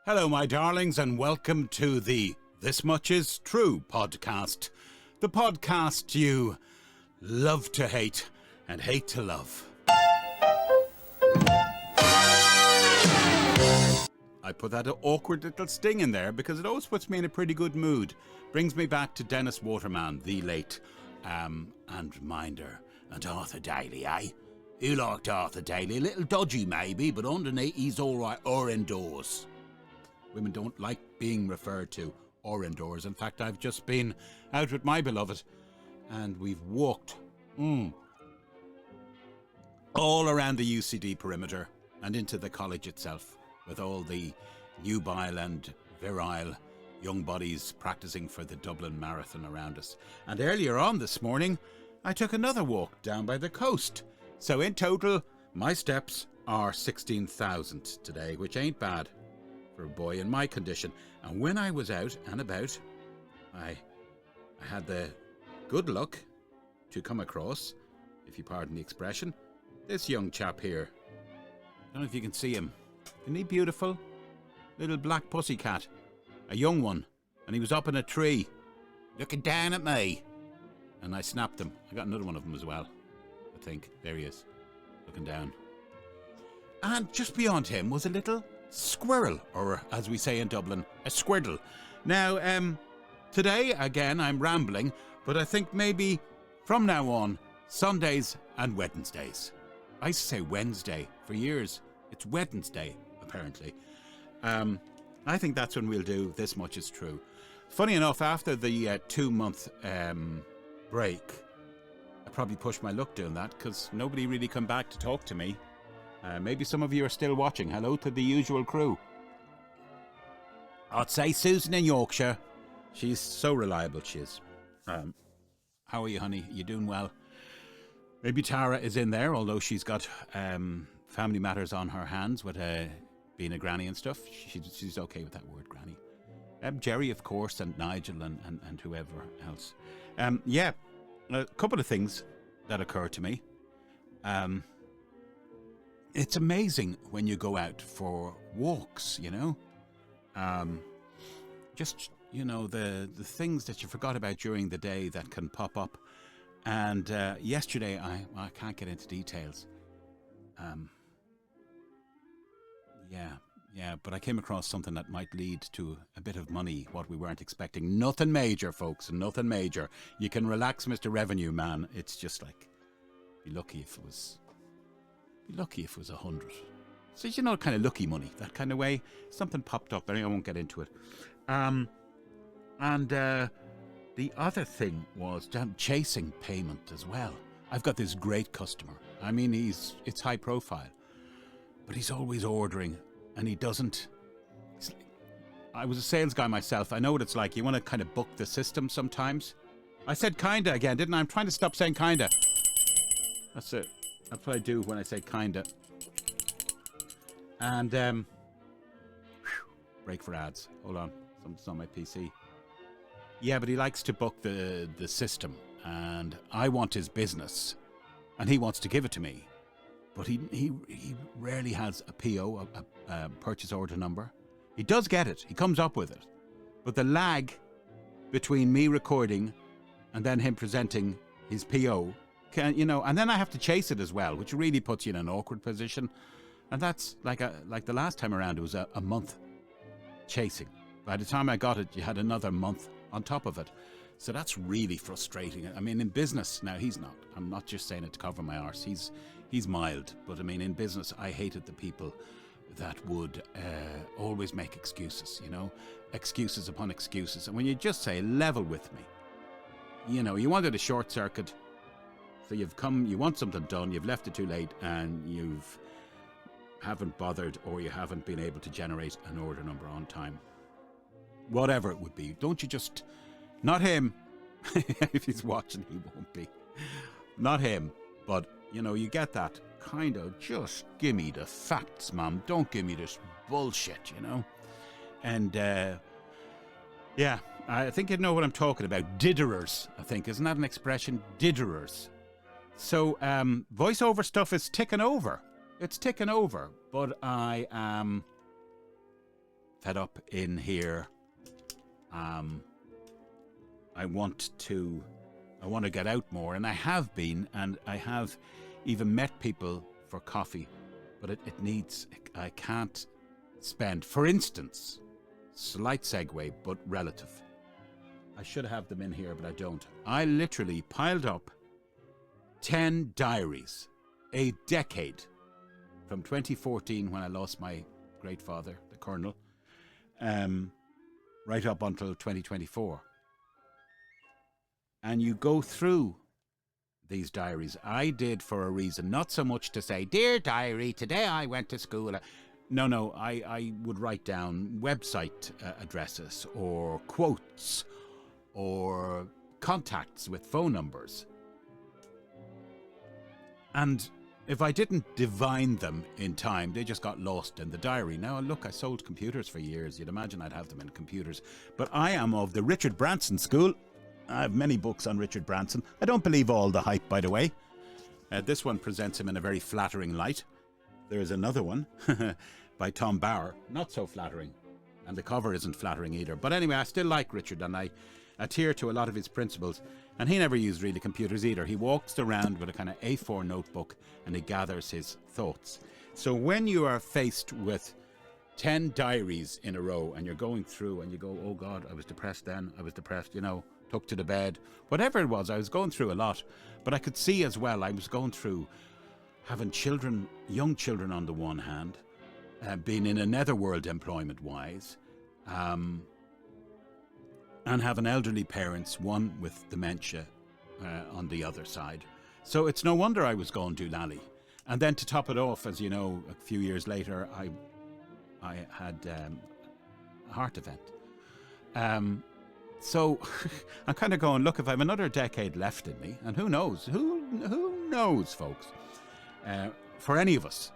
Hello, my darlings, and welcome to the This Much Is True podcast. The podcast you love to hate and hate to love. I put that awkward little sting in there because it always puts me in a pretty good mood. Brings me back to Dennis Waterman, the late, and Minder, and Arthur Daly, eh? You liked Arthur Daly, a little dodgy maybe, but underneath he's alright, or indoors. Women don't like being referred to or indoors. In fact, I've just been out with my beloved and we've walked all around the UCD perimeter and into the college itself with all the nubile and virile young bodies practicing for the Dublin Marathon around us. And earlier on this morning, I took another walk down by the coast. So in total, my steps are 16,000 today, which ain't bad for a boy in my condition. And when I was out and about, I had the good luck to come across, if you pardon the expression, this young chap here. I don't know if you can see him. Isn't he beautiful? Little black pussycat, a young one, and he was up in a tree, looking down at me. And I snapped him. I got another one of them as well, I think. There he is, looking down. And just beyond him was a little squirrel, or as we say in Dublin, a squirdle. Now, today, again, I'm rambling, but I think maybe from now on, Sundays and Wednesdays. I used to say Wednesday for years. It's Wednesday, apparently. I think that's when we'll do This Much Is True. Funny enough, after the 2-month break, I probably pushed my luck doing that because nobody really come back to talk to me. Maybe some of you are still watching. Hello to the usual crew. I'd say Susan in Yorkshire. She's so reliable, she is. How are you, honey? You doing well? Maybe Tara is in there, although she's got family matters on her hands with being a granny and stuff. She's okay with that word, granny. Jerry, of course, and Nigel and whoever else. Yeah, a couple of things that occur to me. It's amazing when you go out for walks, you know. Just, you know, the things that you forgot about during the day that can pop up. And yesterday, I can't get into details. Yeah, but I came across something that might lead to a bit of money, what we weren't expecting. Nothing major, folks, nothing major. You can relax, Mr. Revenue Man. It's just like, be lucky if it was 100. So, you know, kind of lucky money, that kind of way. Something popped up there, I won't get into it. The other thing was chasing payment as well. I've got this great customer. I mean, it's high profile, but he's always ordering, and he doesn't. I was a sales guy myself. I know what it's like. You want to kind of book the system sometimes. I said kinda again, didn't I? I'm trying to stop saying kinda. That's it. That's what I do when I say kinda. And break for ads. Hold on, something's on my PC. Yeah, but he likes to book the system, and I want his business, and he wants to give it to me, but he rarely has a PO, a purchase order number. He does get it. He comes up with it, but the lag between me recording and then him presenting his PO. You know, and then I have to chase it as well, which really puts you in an awkward position. And that's like the last time around, it was a month chasing. By the time I got it, you had another month on top of it. So that's really frustrating. I mean, in business, now he's not. I'm not just saying it to cover my arse. He's mild. But I mean, in business, I hated the people that would always make excuses, you know, excuses upon excuses. And when you just say, level with me, you know, you wanted a short circuit. So you've come, you want something done, you've left it too late, and you haven't bothered, or you haven't been able to generate an order number on time. Whatever it would be. Don't you just, not him, if he's watching, he won't be. Not him, but, you know, you get that kind of, just give me the facts, ma'am. Don't give me this bullshit, you know. And, yeah, I think you know what I'm talking about. Didderers, I think. Isn't that an expression? Didderers. So, voiceover stuff is ticking over. It's ticking over, but I am set up in here. I want to get out more, and I have been, and I have even met people for coffee, but I can't spend, for instance, slight segue, but relative. I should have them in here, but I don't. I literally piled up 10 diaries, a decade, from 2014 when I lost my great father, the Colonel, right up until 2024. And you go through these diaries. I did for a reason, not so much to say, "Dear diary, today I went to school." No, I would write down website addresses or quotes or contacts with phone numbers. And if I didn't divine them in time, they just got lost in the diary. Now, look, I sold computers for years. You'd imagine I'd have them in computers. But I am of the Richard Branson school. I have many books on Richard Branson. I don't believe all the hype, by the way. This one presents him in a very flattering light. There's another one by Tom Bauer, not so flattering. And the cover isn't flattering either. But anyway, I still like Richard, and I adhere to a lot of his principles. And he never used really computers either. He walks around with a kind of A4 notebook and he gathers his thoughts. So when you are faced with 10 diaries in a row and you're going through and you go, "Oh God, I was depressed then, I was depressed, took to the bed," whatever it was, I was going through a lot. But I could see as well, I was going through having children, young children on the one hand, being in a netherworld employment-wise, and having elderly parents, one with dementia on the other side. So it's no wonder I was going doolally. And then to top it off, as you know, a few years later, I had a heart event. So I'm kind of going, look, if I have another decade left in me, and who knows, folks, for any of us,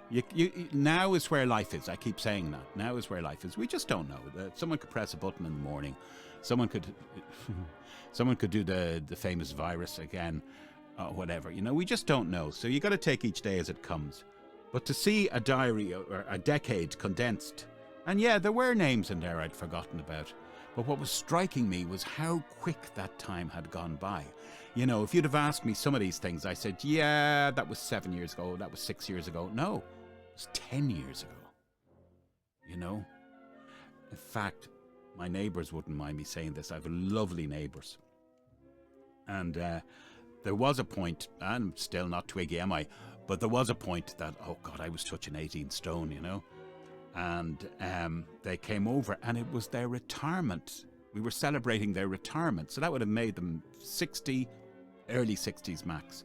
now is where life is. I keep saying that. Now is where life is. We just don't know. Someone could press a button in the morning. Someone could do the famous virus again, whatever. We just don't know. So you got to take each day as it comes. But to see a diary or a decade condensed, and yeah, there were names in there I'd forgotten about. But what was striking me was how quick that time had gone by. If you'd have asked me some of these things, I said, yeah, that was 7 years ago, that was 6 years ago. No, it was 10 years ago. In fact, my neighbours wouldn't mind me saying this. I have lovely neighbours. And there was a point, I'm still not twiggy, am I? But there was a point that, oh God, I was touching 18 stone, And they came over, and it was their retirement. We were celebrating their retirement. So that would have made them 60, early 60s max.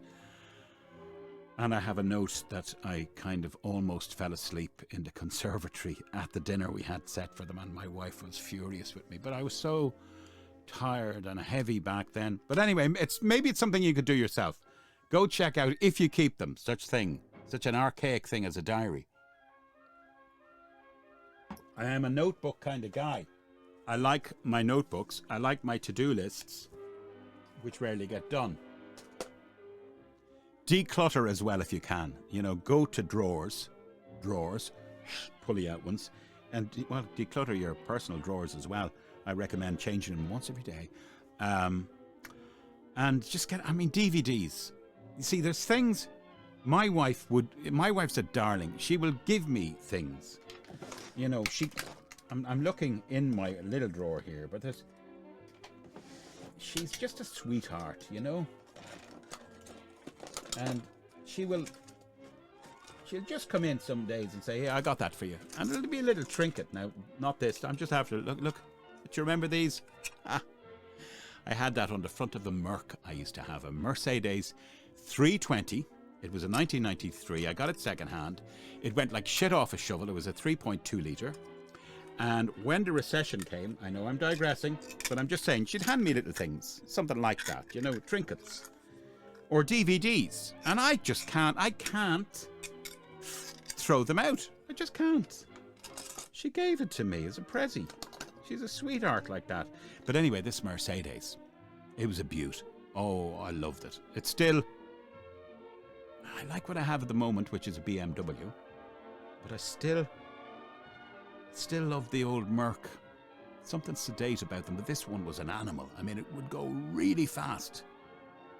And I have a note that I kind of almost fell asleep in the conservatory at the dinner we had set for them, and my wife was furious with me. But I was so tired and heavy back then. But anyway, maybe it's something you could do yourself. Go check out, if you keep them, such an archaic thing as a diary. I am a notebook kind of guy. I like my notebooks. I like my to-do lists, which rarely get done. Declutter as well if you can. Go to drawers, pulley out ones, and declutter your personal drawers as well. I recommend changing them once every day. And just DVDs. You see, there's things my wife's a darling. She will give me things. I'm looking in my little drawer here, but she's just a sweetheart, and she'll just come in some days and say, "Hey, I got that for you," and it'll be a little trinket. Now, not this. I'm just after look. Do you remember these? I had that on the front of the Merc. I used to have a Mercedes 320. It was a 1993. I got it secondhand. It went like shit off a shovel. It was a 3.2 litre. And when the recession came, I know I'm digressing, but I'm just saying, she'd hand me little things, something like that, trinkets or DVDs. And I can't throw them out. I just can't. She gave it to me as a prezi. She's a sweetheart like that. But anyway, this Mercedes, it was a beaut. Oh, I loved it. It's still, I like what I have at the moment, which is a BMW, but I still still love the old Merc. Something sedate about them, but this one was an animal. I mean, it would go really fast.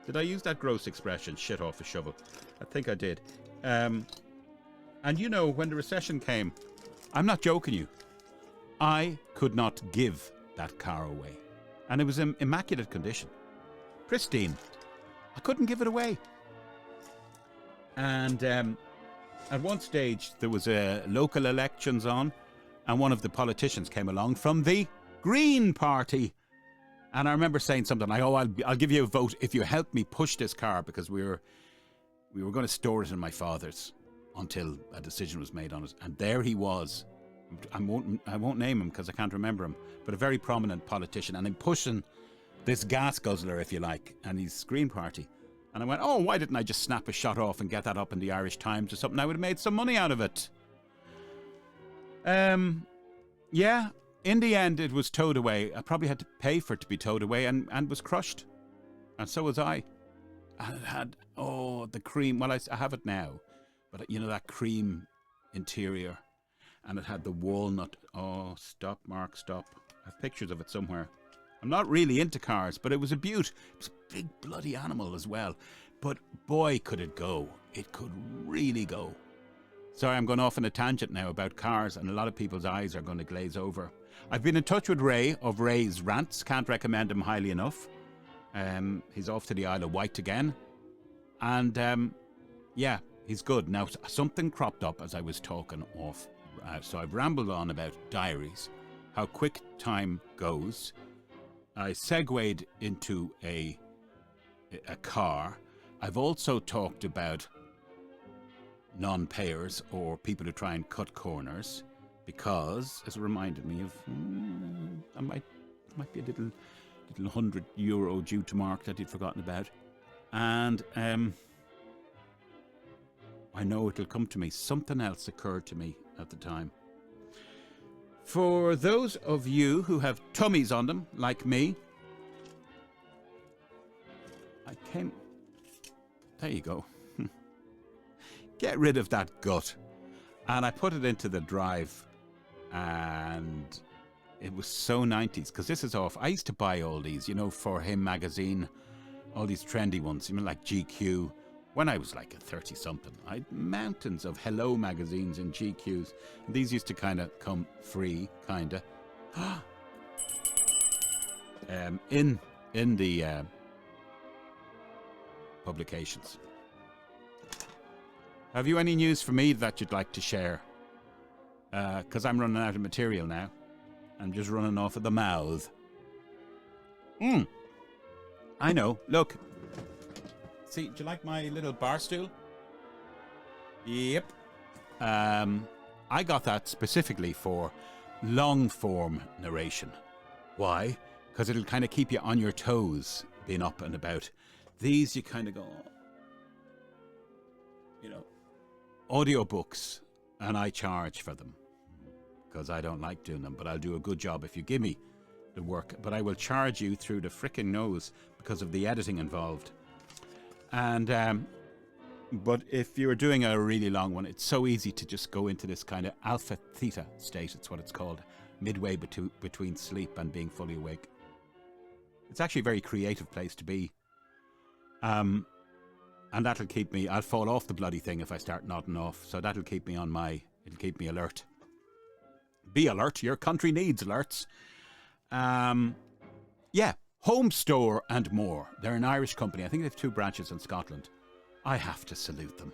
Did I use that gross expression, shit off a shovel? I think I did. And you know, when the recession came, I'm not joking you, I could not give that car away. And it was in immaculate condition. Pristine. I couldn't give it away. And at one stage, there was local elections on, and one of the politicians came along from the Green Party. And I remember saying something like, I'll give you a vote if you help me push this car, because we were going to store it in my father's until a decision was made on it. And there he was. I won't name him because I can't remember him, but a very prominent politician, and I'm pushing this gas guzzler, if you like, and he's Green Party. And I went, oh, why didn't I just snap a shot off and get that up in the Irish Times or something? I would have made some money out of it. Yeah, in the end, it was towed away. I probably had to pay for it to be towed away, and was crushed. And so was I. And it had, the cream. Well, I have it now. But, you know, that cream interior. And it had the walnut. Oh, stop, Mark, stop. I have pictures of it somewhere. I'm not really into cars, but it was a beaut. It was a big bloody animal as well. But boy, could it go. It could really go. Sorry, I'm going off on a tangent now about cars, and a lot of people's eyes are going to glaze over. I've been in touch with Ray of Ray's Rants. Can't recommend him highly enough. He's off to the Isle of Wight again. And, yeah, he's good. Now, something cropped up as I was talking off. So I've rambled on about Diaries, how quick time goes. I segued into a car. I've also talked about non-payers or people who try and cut corners, because it's reminded me of I might be a little €100 due to Mark that he'd forgotten about, and I know it'll come to me. Something else occurred to me at the time. For those of you who have tummies on them, like me, there you go. Get rid of that gut. And I put it into the drive, and it was so 90s, because this is off. I used to buy all these, you know, for Him magazine, all these trendy ones, you know, like GQ. When I was like a 30-something, I had mountains of Hello magazines and GQs. And these used to kind of come free, kind of. In the publications. Have you any news for me that you'd like to share? Because I'm running out of material now. I'm just running off of the mouth. I know. Look. See, do you like my little bar stool? Yep. I got that specifically for long-form narration. Why? Because it'll kind of keep you on your toes, being up and about. These, you kind of go, you know, audiobooks, and I charge for them because I don't like doing them, but I'll do a good job if you give me the work. But I will charge you through the frickin' nose because of the editing involved. And but if you're doing a really long one, it's so easy to just go into this kind of alpha theta state. It's what it's called, midway between sleep and being fully awake. It's actually a very creative place to be. And that'll keep me, I'll fall off the bloody thing if I start nodding off. So that'll keep me it'll keep me alert. Be alert, your country needs alerts. Yeah, Homestore and more. They're an Irish company. I think they have 2 branches in Scotland. I have to salute them.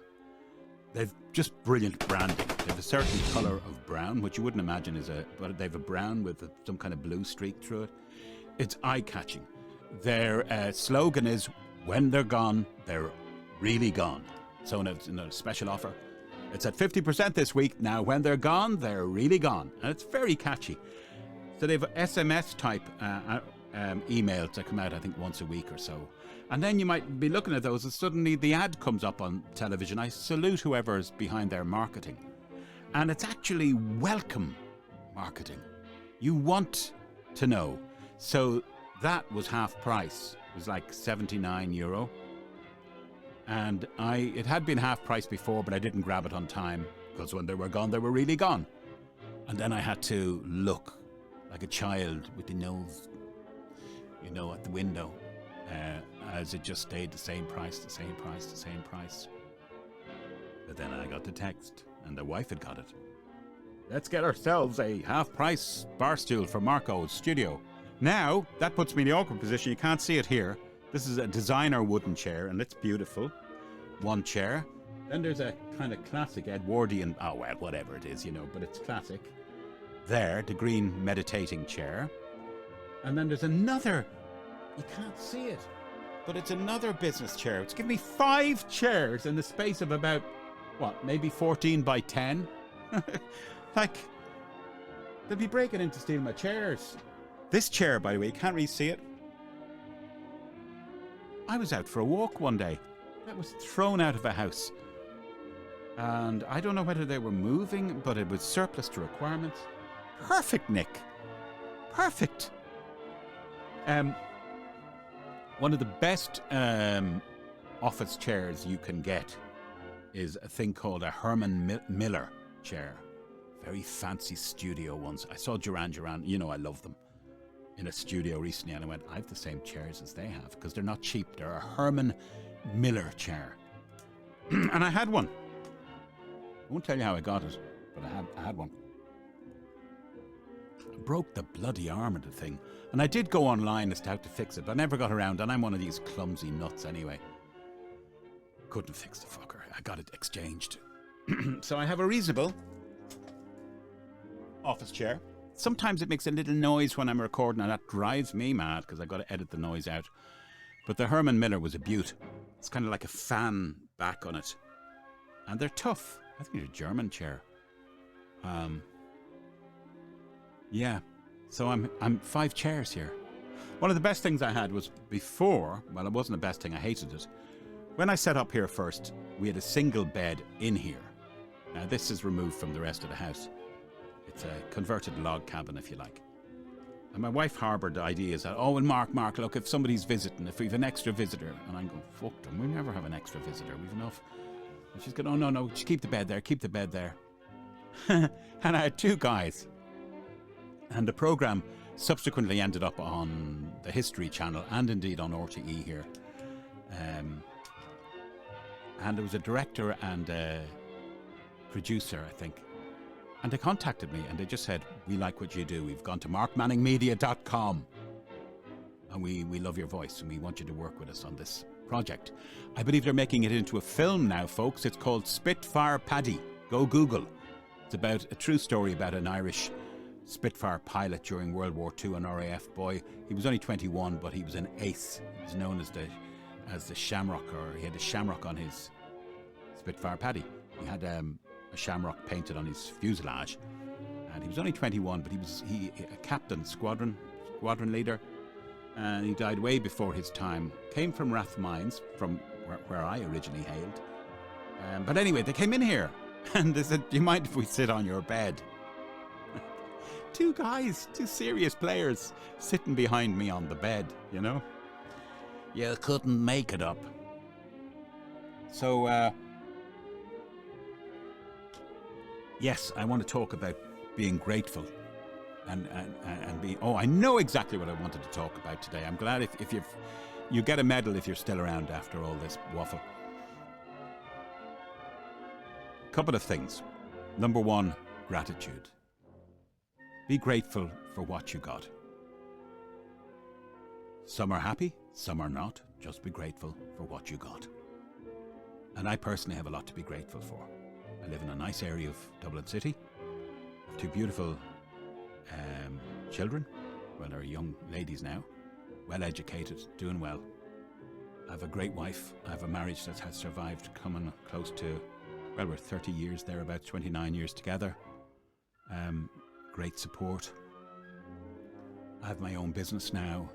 They've just brilliant branding. They have a certain colour of brown, which you wouldn't imagine but they have a brown with some kind of blue streak through it. It's eye-catching. Their slogan is, when they're gone, they're really gone. So in a special offer, it's at 50% this week. Now, when they're gone, they're really gone. And it's very catchy. So they have SMS type emails that come out, I think, once a week or so. And then you might be looking at those and suddenly the ad comes up on television. I salute whoever's behind their marketing. And it's actually welcome marketing. You want to know. So that was half price. It was like €79. And it had been half price before, but I didn't grab it on time because when they were gone, they were really gone. And then I had to look like a child with the nose, at the window, as it just stayed the same price. But then I got the text, and the wife had got it. Let's get ourselves a half-price bar stool for Marco's studio. Now, that puts me in the awkward position. You can't see it here. This is a designer wooden chair, and it's beautiful. One chair. Then there's a kind of classic Edwardian, whatever it is, but it's classic. There, the green meditating chair. And then there's another, you can't see it, but it's another business chair. It's given me 5 chairs in the space of about, maybe 14 by 10? Like, they'll be breaking in to steal my chairs. This chair, by the way, you can't really see it. I was out for a walk one day. That was thrown out of a house. And I don't know whether they were moving, but it was surplus to requirements. Perfect, Nick. Perfect. One of the best office chairs you can get is a thing called a Herman Miller chair. Very fancy studio ones. I saw Duran, I love them, in a studio recently, and I went, I have the same chairs as they have, because they're not cheap. They're a Herman Miller chair. And I had one. I won't tell you how I got it, but I had one. I broke the bloody arm of the thing. And I did go online as to how to fix it, but I never got around, and I'm one of these clumsy nuts anyway. Couldn't fix the fucker. I got it exchanged. So I have a reasonable office chair. Sometimes it makes a little noise when I'm recording, and that drives me mad because I've got to edit the noise out. But the Herman Miller was a beaut. It's kind of like a fan back on it. And they're tough. I think they're a German chair. Yeah. So I'm 5 chairs here. One of the best things I had was before, it wasn't the best thing, I hated it. When I set up here first, we had a single bed in here. Now this is removed from the rest of the house. It's a converted log cabin, if you like. And my wife harboured the ideas that, Mark, look, if somebody's visiting, if we've an extra visitor, and I'm going, fuck them, we never have an extra visitor, we've enough. And she's going, oh, no, just keep the bed there. And I had 2 guys. And the programme subsequently ended up on the History Channel and indeed on RTE here. And there was a director and a producer, I think. And they contacted me and they just said, we like what you do. We've gone to markmanningmedia.com and we love your voice and we want you to work with us on this project. I believe they're making it into a film now, folks. It's called Spitfire Paddy. Go Google. It's about a true story about an Irish Spitfire pilot during World War II, an RAF boy. He was only 21, but he was an ace. He was known as the Shamrock, or he had a shamrock on his Spitfire Paddy. He had a shamrock painted on his fuselage, and he was only 21, but he was a captain, squadron leader, and he died way before his time. Came from Rathmines, from where I originally hailed. But anyway, they came in here and they said, do you mind if we sit on your bed? 2 guys, 2 serious players sitting behind me on the bed, You couldn't make it up. So, yes, I want to talk about being grateful and being... Oh, I know exactly what I wanted to talk about today. I'm glad if you get a medal if you're still around after all this waffle. Couple of things. Number 1, gratitude. Be grateful for what you got. Some are happy, some are not. Just be grateful for what you got. And I personally have a lot to be grateful for. I live in a nice area of Dublin City. I have 2 beautiful children. Well, they're young ladies now. Well educated, doing well. I have a great wife. I have a marriage that has survived, coming close to, we're 30 years, thereabouts, 29 years together. Great support. I have my own business now,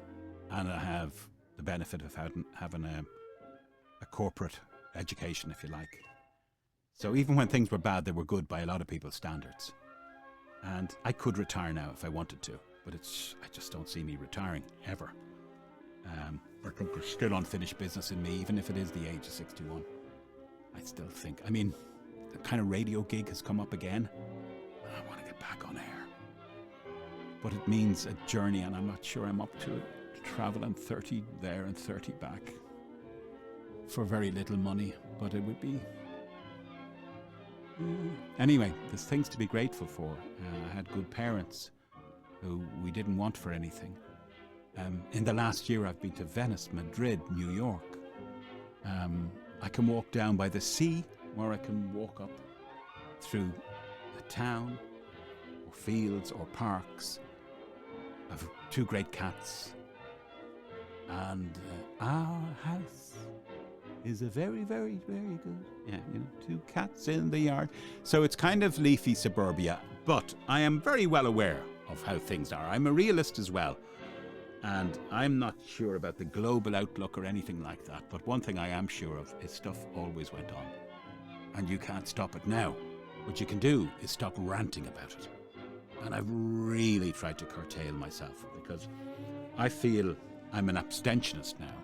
and I have the benefit of having a corporate education, if you like. So even when things were bad, they were good by a lot of people's standards. And I could retire now if I wanted to, but I just don't see me retiring, ever. I think there's still unfinished business in me, even if it is the age of 61. I still think, the kind of radio gig has come up again. I want to get get back on air. But it means a journey, and I'm not sure I'm up to it. Traveling 30 there and 30 back for very little money, but it would be... Anyway, there's things to be grateful for. I had good parents who we didn't want for anything. In the last year, I've been to Venice, Madrid, New York. I can walk down by the sea, or I can walk up through a town, or fields, or parks. I've 2 great cats. And our house is a very, very, very good. Yeah, 2 cats in the yard. So it's kind of leafy suburbia, but I am very well aware of how things are. I'm a realist as well. And I'm not sure about the global outlook or anything like that. But one thing I am sure of is stuff always went on. And you can't stop it now. What you can do is stop ranting about it. And I've really tried to curtail myself because I feel I'm an abstentionist now.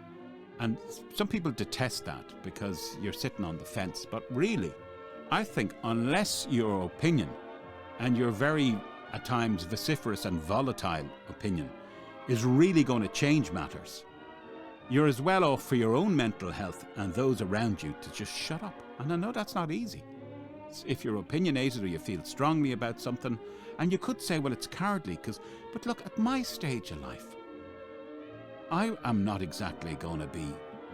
And some people detest that because you're sitting on the fence. But really, I think unless your opinion, and your very, at times, vociferous and volatile opinion, is really going to change matters, you're as well off for your own mental health and those around you to just shut up. And I know that's not easy. If you're opinionated or you feel strongly about something, and you could say, well, it's cowardly, but look, at my stage of life, I am not exactly going to be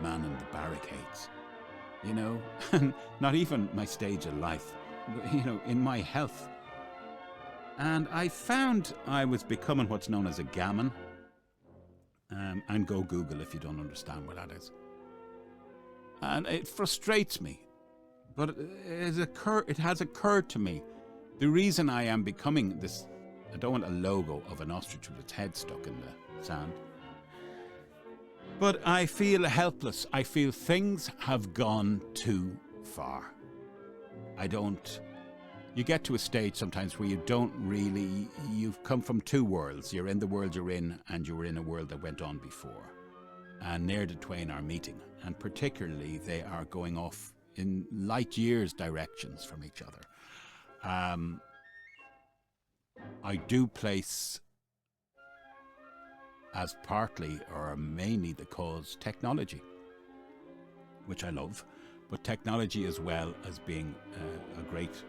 manning the barricades, not even my stage of life, in my health. And I found I was becoming what's known as a gammon. And go Google if you don't understand what that is. And it frustrates me, but it has occurred to me. The reason I am becoming this, I don't want a logo of an ostrich with its head stuck in the sand. But I feel helpless. I feel things have gone too far. You get to a stage sometimes where you've come from 2 worlds. You're in the world you're in, and you were in a world that went on before. And near the twain are meeting. And particularly, they are going off in light years directions from each other. I do place as partly or mainly the cause technology, which I love, but technology as well as being a great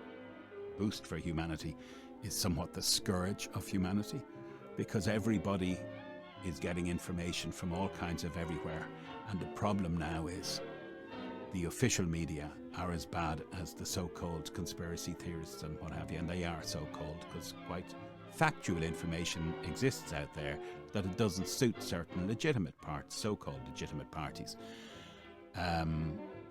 boost for humanity is somewhat the scourge of humanity, because everybody is getting information from all kinds of everywhere. And the problem now is the official media are as bad as the so-called conspiracy theorists and what have you, and they are so-called because quite factual information exists out there that it doesn't suit certain legitimate parts, so-called legitimate parties,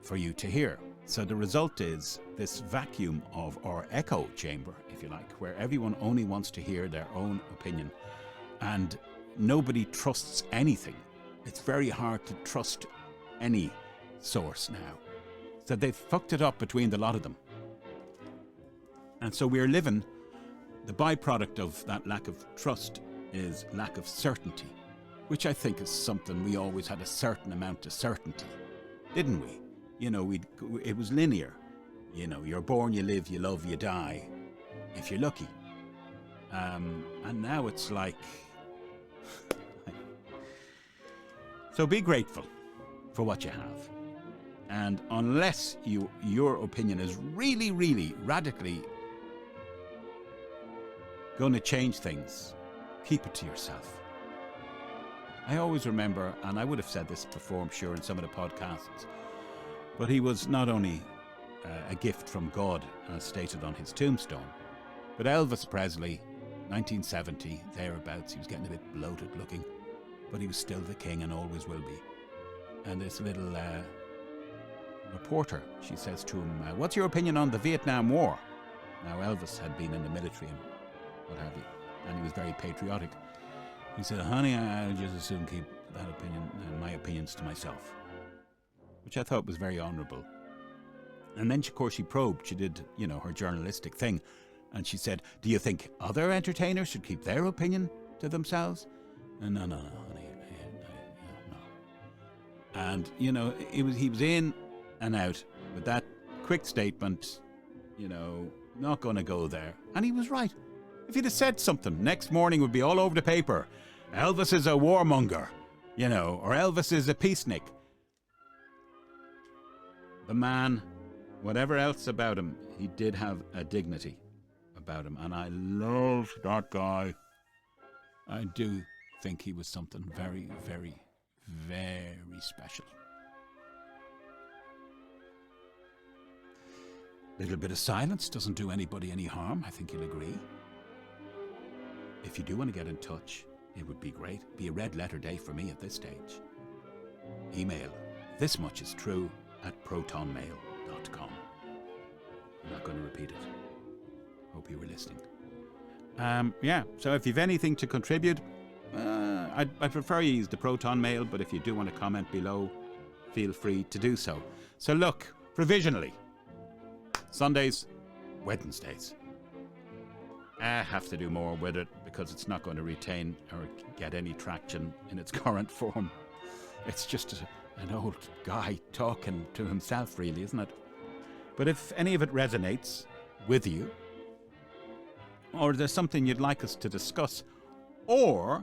for you to hear. So the result is this vacuum or echo chamber, if you like, where everyone only wants to hear their own opinion and nobody trusts anything. It's very hard to trust any source now. So they've fucked it up between the lot of them. And so we're living, the byproduct of that lack of trust is lack of certainty, which I think is something we always had a certain amount of certainty, didn't we? It was linear. You're born, you live, you love, you die, if you're lucky. And now it's like... So be grateful for what you have. And unless your opinion is really, really radically going to change things, keep it to yourself. I always remember, and I would have said this before, I'm sure, in some of the podcasts, but he was not only a gift from God, as stated on his tombstone, but Elvis Presley, 1970, thereabouts, he was getting a bit bloated looking, but he was still the king and always will be. And this little reporter, she says to him, what's your opinion on the Vietnam War? Now, Elvis had been in the military and what have you, and he was very patriotic. He said, honey, I'll just as soon keep that opinion and my opinions to myself, which I thought was very honourable. And then, of course, she probed. She did, her journalistic thing. And she said, do you think other entertainers should keep their opinion to themselves? And no, honey, no. And, he was in and out with that quick statement, not going to go there. And he was right. If he'd have said something, next morning would be all over the paper. Elvis is a warmonger, you know, or Elvis is a peacenik. The man, whatever else about him, he did have a dignity about him, and I loved that guy. I do think he was something very, very, very special. A little bit of silence doesn't do anybody any harm, I think you'll agree. If you do want to get in touch, it would be great. Be a red letter day for me at this stage. Email thismuchistrue@protonmail.com. I'm not going to repeat it. Hope you were listening. So if you've anything to contribute, I prefer you use the Proton Mail, but if you do want to comment below, feel free to do so. So look, provisionally, Sundays, Wednesdays. I have to do more with it because it's not going to retain or get any traction in its current form. It's just an old guy talking to himself, really, isn't it? But if any of it resonates with you, or there's something you'd like us to discuss, or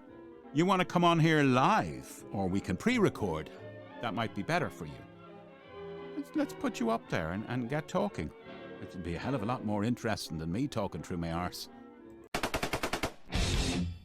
you want to come on here live, or we can pre-record, that might be better for you. Let's put you up there and get talking. It'll be a hell of a lot more interesting than me talking through my arse.